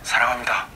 사랑합니다.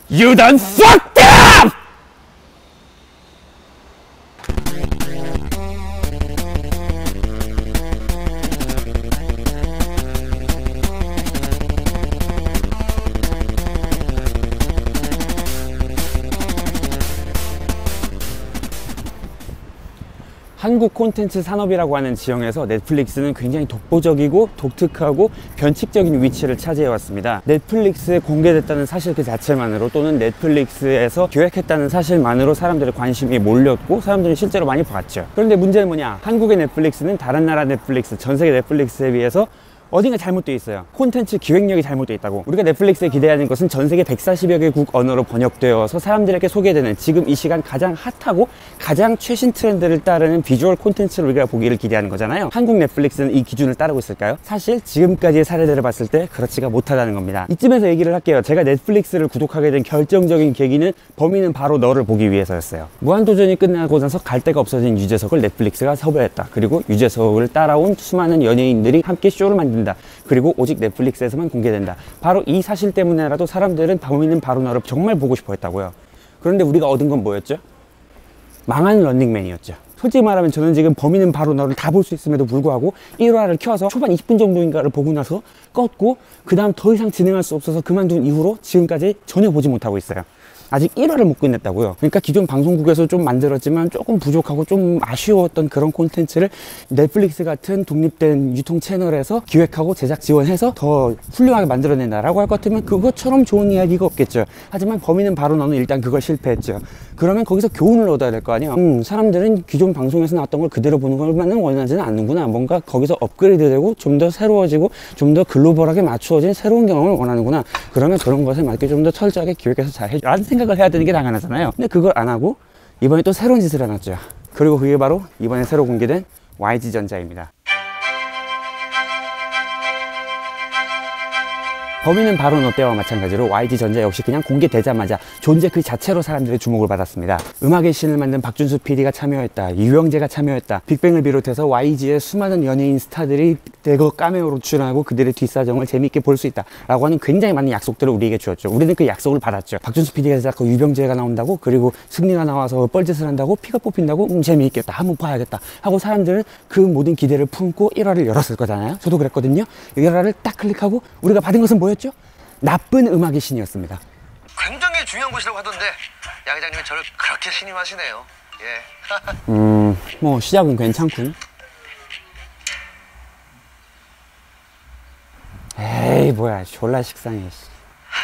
You done fucked up! 한국 콘텐츠 산업이라고 하는 지형에서 넷플릭스는 굉장히 독보적이고 독특하고 변칙적인 위치를 차지해 왔습니다. 넷플릭스에 공개됐다는 사실 그 자체만으로 또는 넷플릭스에서 기획했다는 사실만으로 사람들의 관심이 몰렸고 사람들이 실제로 많이 봤죠. 그런데 문제는 뭐냐, 한국의 넷플릭스는 다른 나라 넷플릭스, 전 세계 넷플릭스에 비해서 어딘가 잘못되어 있어요. 콘텐츠 기획력이 잘못되어 있다고. 우리가 넷플릭스에 기대하는 것은 전 세계 140여 개국 언어로 번역되어서 사람들에게 소개되는 지금 이 시간 가장 핫하고 가장 최신 트렌드를 따르는 비주얼 콘텐츠를 우리가 보기를 기대하는 거잖아요. 한국 넷플릭스는 이 기준을 따르고 있을까요? 사실 지금까지의 사례들을 봤을 때 그렇지가 못하다는 겁니다. 이쯤에서 얘기를 할게요. 제가 넷플릭스를 구독하게 된 결정적인 계기는 범인은 바로 너를 보기 위해서였어요. 무한도전이 끝나고 나서 갈 데가 없어진 유재석을 넷플릭스가 섭외했다. 그리고 유재석을 따라온 수많은 연예인들이 함께 쇼를 만든다. 그리고 오직 넷플릭스에서만 공개된다. 바로 이 사실 때문에라도 사람들은 범인은 바로 너를 정말 보고 싶어 했다고요. 그런데 우리가 얻은 건 뭐였죠? 망한 런닝맨이었죠. 솔직히 말하면 저는 지금 범인은 바로 너를 다 볼 수 있음에도 불구하고 1화를 켜서 초반 20분 정도인가를 보고 나서 껐고 그 다음 더 이상 진행할 수 없어서 그만둔 이후로 지금까지 전혀 보지 못하고 있어요. 아직 1화를 못 끝냈다고요. 그러니까 기존 방송국에서 좀 만들었지만 조금 부족하고 좀 아쉬웠던 그런 콘텐츠를 넷플릭스 같은 독립된 유통 채널에서 기획하고 제작 지원해서 더 훌륭하게 만들어낸다라고 할 것 같으면 그것처럼 좋은 이야기가 없겠죠. 하지만 범인은 바로 너는 일단 그걸 실패했죠. 그러면 거기서 교훈을 얻어야 될 거 아니에요. 사람들은 기존 방송에서 나왔던 걸 그대로 보는 것만은 원하지는 않는구나. 뭔가 거기서 업그레이드되고 좀 더 새로워지고 좀 더 글로벌하게 맞추어진 새로운 경험을 원하는구나. 그러면 그런 것에 맞게 좀 더 철저하게 기획해서 잘 해줘 라는 생각을 해야 되는 게 당연하잖아요. 근데 그걸 안 하고 이번에 또 새로운 짓을 해놨죠. 그리고 그게 바로 이번에 새로 공개된 YG전자입니다. 범인은 바로 너 때와 마찬가지로 YG전자 역시 그냥 공개되자마자 존재 그 자체로 사람들의 주목을 받았습니다. 음악의 신을 만든 박준수 PD가 참여했다. 유영재가 참여했다. 빅뱅을 비롯해서 YG의 수많은 연예인 스타들이 대거 카메오로 출연하고 그들의 뒷사정을 재미있게 볼 수 있다 라고 하는 굉장히 많은 약속들을 우리에게 주었죠. 우리는 그 약속을 받았죠. 박준수 PD가 제작하고 유병재가 나온다고, 그리고 승리가 나와서 뻘짓을 한다고, 피가 뽑힌다고, 재미있겠다, 한번 봐야겠다 하고 사람들은 그 모든 기대를 품고 1화를 열었을 거잖아요. 저도 그랬거든요. 1화를 딱 클릭하고 우리가 받은 것은 뭐였죠? 나쁜 음악의 신이었습니다. 굉장히 중요한 곳이라고 하던데 양 회장님이 저를 그렇게 신임하시네요. 예. 뭐 시작은 괜찮군. 에이 뭐야, 졸라 식상해.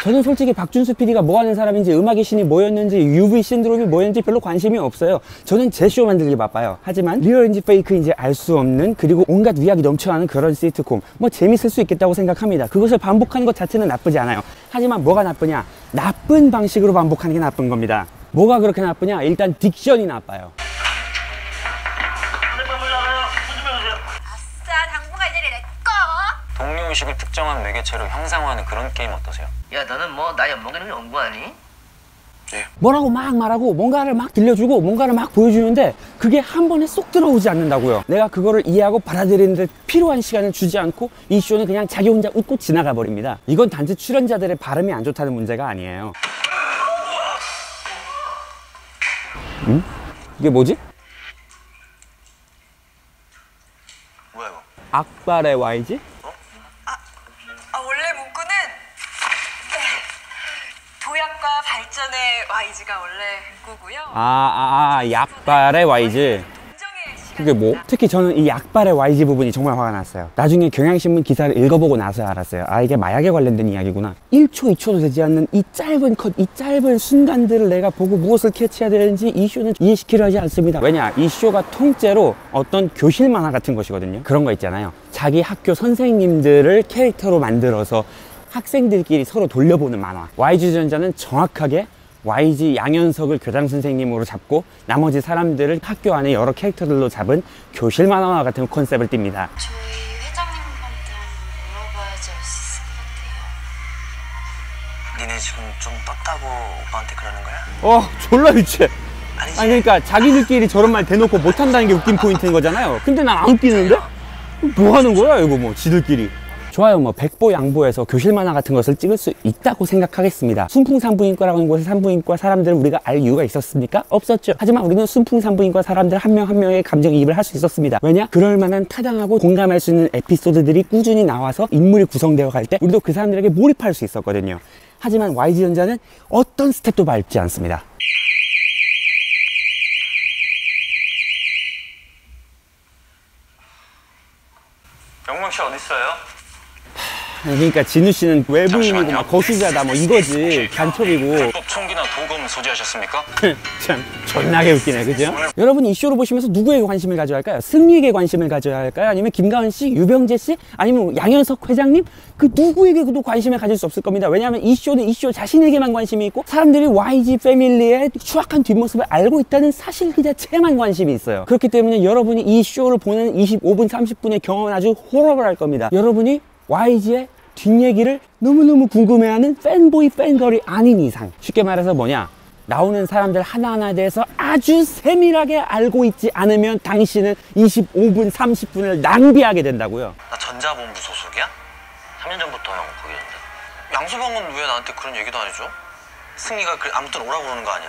저는 솔직히 박준수 PD가 뭐 하는 사람인지, 음악의 신이 뭐였는지, UV 신드롬이 뭐였는지 별로 관심이 없어요. 저는 제 쇼 만들기 바빠요. 하지만 리얼인지 페이크인지 알 수 없는, 그리고 온갖 위약이 넘쳐나는 그런 시트콤, 뭐 재밌을 수 있겠다고 생각합니다. 그것을 반복하는 것 자체는 나쁘지 않아요. 하지만 뭐가 나쁘냐? 나쁜 방식으로 반복하는 게 나쁜 겁니다. 뭐가 그렇게 나쁘냐? 일단 딕션이 나빠요. 동료의식을 특정한 매개체로 형상화하는 그런 게임 어떠세요? 야, 너는 뭐 나 엿먹이는 거 연구하니? 예. 뭐라고 막 말하고 뭔가를 막 들려주고 뭔가를 막 보여주는데 그게 한 번에 쏙 들어오지 않는다고요. 내가 그거를 이해하고 받아들이는데 필요한 시간을 주지 않고 이 쇼는 그냥 자기 혼자 웃고 지나가 버립니다. 이건 단지 출연자들의 발음이 안 좋다는 문제가 아니에요. 이게 뭐지? 뭐야 이거? 악발의 YG? 원래 문구는 도약과 발전의 YG가 원래 문구고요. 약발의 YG. 그게 뭐? 특히 저는 이 약발의 YG 부분이 정말 화가 났어요. 나중에 경향신문 기사를 읽어보고 나서 알았어요. 이게 마약에 관련된 이야기구나. 1초, 2초도 되지 않는 이 짧은 컷, 이 짧은 순간들을 내가 보고 무엇을 캐치해야 되는지 이 쇼는 이해시키려 하지 않습니다. 왜냐? 이 쇼가 통째로 어떤 교실 만화 같은 것이거든요. 그런 거 있잖아요. 자기 학교 선생님들을 캐릭터로 만들어서 학생들끼리 서로 돌려보는 만화. YG전자는 정확하게 YG 양현석을 교장 선생님으로 잡고 나머지 사람들을 학교 안에 여러 캐릭터들로 잡은 교실 만화와 같은 컨셉을 띱니다. 저희 회장님한테 니네 지금 좀 떴다고 오빠한테 그러는 거야? 졸라 유치해. 아니지. 아니 그러니까 자기들끼리 저런 말 대놓고 못한다는 게 웃긴 포인트인 거잖아요. 근데 난 안 웃기는데? 뭐 하는 거야 이거 뭐 지들끼리. 좋아요. 뭐 백보양보해서 교실 만화 같은 것을 찍을 수 있다고 생각하겠습니다. 순풍산부인과라고 하는 곳에 산부인과 사람들을 우리가 알 이유가 있었습니까? 없었죠. 하지만 우리는 순풍산부인과 사람들 한 명 한 명의 감정이입을 할 수 있었습니다. 왜냐? 그럴 만한 타당하고 공감할 수 있는 에피소드들이 꾸준히 나와서 인물이 구성되어 갈 때 우리도 그 사람들에게 몰입할 수 있었거든요. 하지만 YG전자는 어떤 스텝도 밟지 않습니다. 영광 씨 어디 있어요? 그러니까 진우 씨는 외부인이고 막 거수자다 뭐 이거지. 간첩이고. 불법 총기나 도검 소지하셨습니까? 참 존나게 웃기네, 그죠? 여러분 이 쇼를 보시면서 누구에게 관심을 가져야 할까요? 승리에게 관심을 가져야 할까요? 아니면 김가은 씨, 유병재 씨, 아니면 양현석 회장님? 그 누구에게도 관심을 가질 수 없을 겁니다. 왜냐하면 이 쇼는 이 쇼 자신에게만 관심이 있고 사람들이 YG 패밀리의 추악한 뒷모습을 알고 있다는 사실 그 자체에만 관심이 있어요. 그렇기 때문에 여러분이 이 쇼를 보는 25분, 30분의 경험은 아주 호러를 할 겁니다. 여러분이 YG의 뒷얘기를 너무너무 궁금해하는 팬보이 팬걸이 아닌 이상, 쉽게 말해서 뭐냐, 나오는 사람들 하나하나에 대해서 아주 세밀하게 알고 있지 않으면 당신은 25분 30분을 낭비하게 된다고요. 나 전자본부 소속이야? 3년 전부터 형 거기였는데. 양수방은 왜 나한테 그런 얘기도 안 해줘? 승희가 아무튼 오라고 그러는 거 아니야?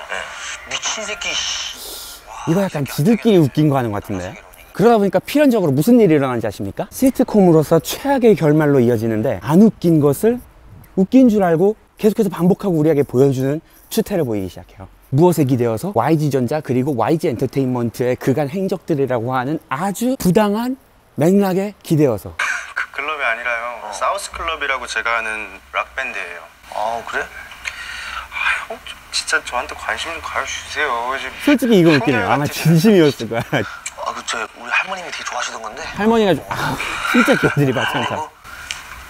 미친 새끼. 이거 약간 지들끼리 웃긴 거 하는 것 같은데. 그러다 보니까 필연적으로 무슨 일이 일어나는지 아십니까? 시트콤으로서 최악의 결말로 이어지는데 안 웃긴 것을 웃긴 줄 알고 계속해서 반복하고 우리에게 보여주는 추태를 보이기 시작해요. 무엇에 기대어서? YG전자 그리고 YG엔터테인먼트의 그간 행적들이라고 하는 아주 부당한 맥락에 기대어서. 그 클럽이 아니라요. 사우스 클럽이라고 제가 아는 락밴드예요. 아 그래? 아, 형 진짜 저한테 관심 좀 가져주세요. 지금 솔직히 이거 웃기네요. 아마 진심이었을 거야. 저 우리 할머님이 되게 좋아하시던 건데. 할머니가 진짜 걔들이 마찬가지. 그리고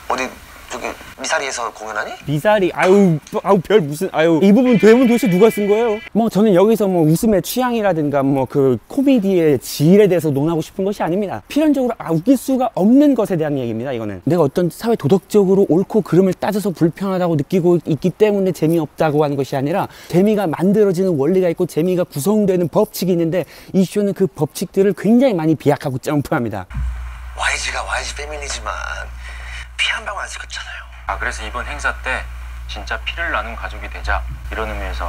어디 저기 미사리에서 공연하니? 미사리, 아유 별 무슨, 아유 이 부분 대본 도대체 누가 쓴 거예요? 뭐 저는 여기서 뭐 웃음의 취향이라든가 뭐 그 코미디의 질에 대해서 논하고 싶은 것이 아닙니다. 필연적으로 웃길 수가 없는 것에 대한 얘기입니다. 이거는 내가 어떤 사회 도덕적으로 옳고 그름을 따져서 불편하다고 느끼고 있기 때문에 재미없다고 하는 것이 아니라 재미가 만들어지는 원리가 있고 재미가 구성되는 법칙이 있는데 이 쇼는 그 법칙들을 굉장히 많이 비약하고 점프합니다. YG가 YG 패밀리지만 피 한 방울 안 섞였잖아요. 아 그래서 이번 행사 때 진짜 피를 나눈 가족이 되자 이런 의미에서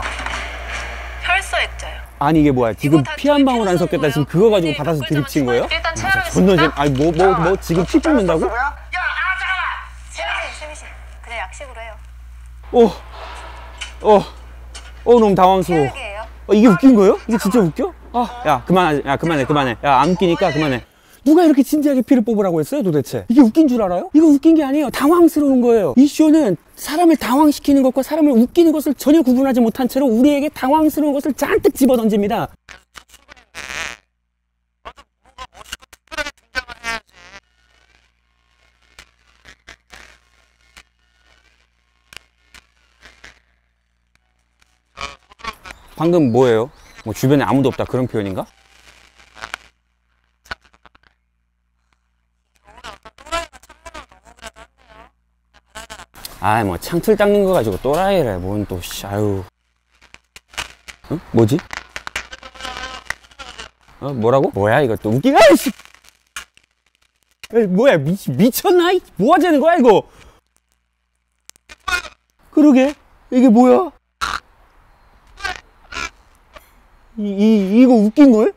혈서했자요. 아니 이게 뭐야, 지금 피 한 방울 안 섞였다 지금 그거 가지고 받아서 드립친 거예요? 일단 진짜 존나 재, 아니 뭐 지금 피 뽑는다고? 세미 씨, 그냥 약식으로 해요. 너무 당황스러워. 체육이에요. 이게 웃긴 거예요? 이게 진짜 웃겨? 야 그만해. 야 안 웃기니까 그만해. 누가 이렇게 진지하게 피를 뽑으라고 했어요 도대체? 이게 웃긴 줄 알아요? 이거 웃긴 게 아니에요. 당황스러운 거예요. 이 쇼는 사람을 당황시키는 것과 사람을 웃기는 것을 전혀 구분하지 못한 채로 우리에게 당황스러운 것을 잔뜩 집어던집니다. 방금 뭐예요? 뭐 주변에 아무도 없다 그런 표현인가? 뭐 창틀 닦는 거 가지고 또라이래. 뭔 또 아유. 뭐지? 뭐라고? 뭐야 이거 또 웃기가? 뭐야 미쳤나? 뭐 하자는 거야 이거? 그러게 이게 뭐야? 이거 웃긴 거예요?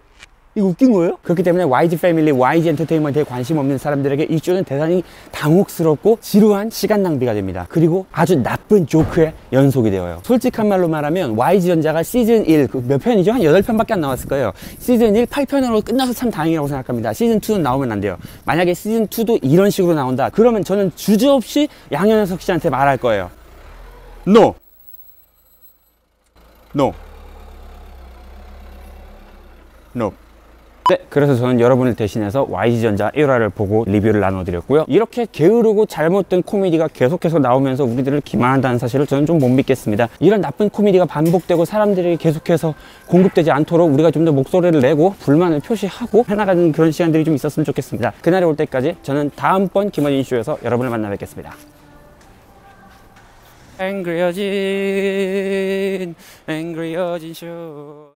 이거 웃긴 거예요? 그렇기 때문에 YG 패밀리, YG 엔터테인먼트에 관심 없는 사람들에게 이 쇼는 대단히 당혹스럽고 지루한 시간 낭비가 됩니다. 그리고 아주 나쁜 조크의 연속이 되어요. 솔직한 말로 말하면 YG전자가 시즌 1, 몇 편이죠? 한 8편밖에 안 나왔을 거예요. 시즌 1 8편으로 끝나서 참 다행이라고 생각합니다. 시즌 2는 나오면 안 돼요. 만약에 시즌 2도 이런 식으로 나온다 그러면 저는 주저없이 양현석 씨한테 말할 거예요. No. 네, 그래서 저는 여러분을 대신해서 YG전자 1화를 보고 리뷰를 나눠드렸고요. 이렇게 게으르고 잘못된 코미디가 계속해서 나오면서 우리들을 기만한다는 사실을 저는 좀 못 믿겠습니다. 이런 나쁜 코미디가 반복되고 사람들에게 계속해서 공급되지 않도록 우리가 좀 더 목소리를 내고 불만을 표시하고 해나가는 그런 시간들이 좀 있었으면 좋겠습니다. 그날이 올 때까지 저는 다음번 김어진 쇼에서 여러분을 만나 뵙겠습니다. 앵그리어진 쇼